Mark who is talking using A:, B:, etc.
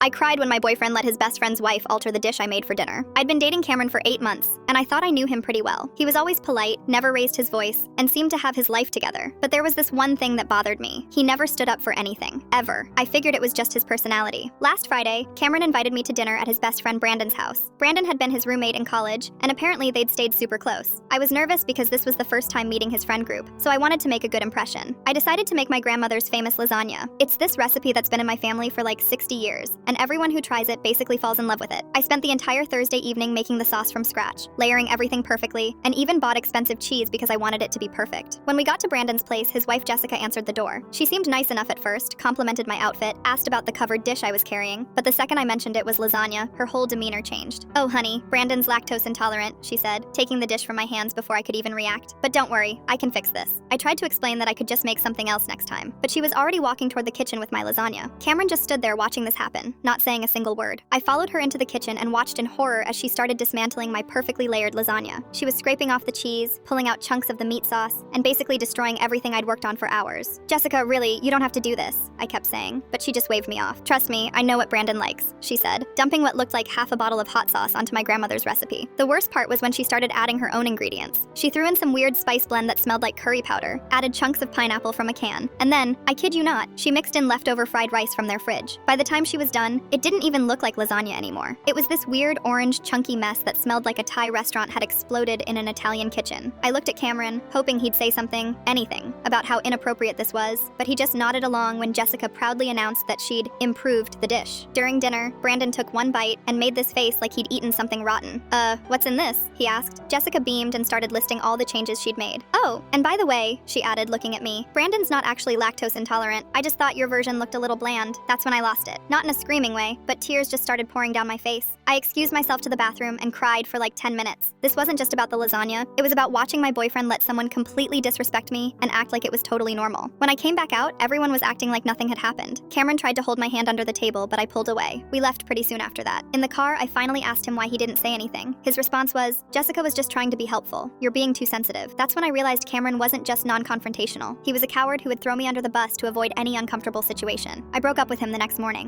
A: I cried when my boyfriend let his best friend's wife alter the dish I made for dinner. I'd been dating Cameron for 8 months, and I thought I knew him pretty well. He was always polite, never raised his voice, and seemed to have his life together. But there was this one thing that bothered me. He never stood up for anything, ever. I figured it was just his personality. Last Friday, Cameron invited me to dinner at his best friend Brandon's house. Brandon had been his roommate in college, and apparently they'd stayed super close. I was nervous because this was the first time meeting his friend group, so I wanted to make a good impression. I decided to make my grandmother's famous lasagna. It's this recipe that's been in my family for like 60 years, and everyone who tries it basically falls in love with it. I spent the entire Thursday evening making the sauce from scratch, layering everything perfectly, and even bought expensive cheese because I wanted it to be perfect. When we got to Brandon's place, his wife Jessica answered the door. She seemed nice enough at first, complimented my outfit, asked about the covered dish I was carrying, but the second I mentioned it was lasagna, her whole demeanor changed. "Oh honey, Brandon's lactose intolerant," she said, taking the dish from my hands before I could even react. "But don't worry, I can fix this." I tried to explain that I could just make something else next time, but she was already walking toward the kitchen with my lasagna. Cameron just stood there watching this happen, not saying a single word. I followed her into the kitchen and watched in horror as she started dismantling my perfectly layered lasagna. She was scraping off the cheese, pulling out chunks of the meat sauce, and basically destroying everything I'd worked on for hours. "Jessica, really, you don't have to do this," I kept saying, but she just waved me off. "Trust me, I know what Brandon likes," she said, dumping what looked like half a bottle of hot sauce onto my grandmother's recipe. The worst part was when she started adding her own ingredients. She threw in some weird spice blend that smelled like curry powder, added chunks of pineapple from a can, and then, I kid you not, she mixed in leftover fried rice from their fridge. By the time she was done, it didn't even look like lasagna anymore. It was this weird orange chunky mess that smelled like a Thai restaurant had exploded in an Italian kitchen. I looked at Cameron, hoping he'd say something, anything, about how inappropriate this was, but he just nodded along when Jessica proudly announced that she'd improved the dish. During dinner, Brandon took one bite and made this face like he'd eaten something rotten. What's in this?" he asked. Jessica beamed and started listing all the changes she'd made. "Oh, and by the way," she added, looking at me, "Brandon's not actually lactose intolerant. I just thought your version looked a little bland." That's when I lost it. Not in a screaming way, but tears just started pouring down my face. I excused myself to the bathroom and cried for like 10 minutes. This wasn't just about the lasagna. It was about watching my boyfriend let someone completely disrespect me and act like it was totally normal. When I came back out, everyone was acting like nothing had happened. Cameron tried to hold my hand under the table, but I pulled away. We left pretty soon after that. In the car, I finally asked him why he didn't say anything. His response was, "Jessica was just trying to be helpful. You're being too sensitive." That's when I realized Cameron wasn't just non-confrontational. He was a coward who would throw me under the bus to avoid any uncomfortable situation. I broke up with him the next morning.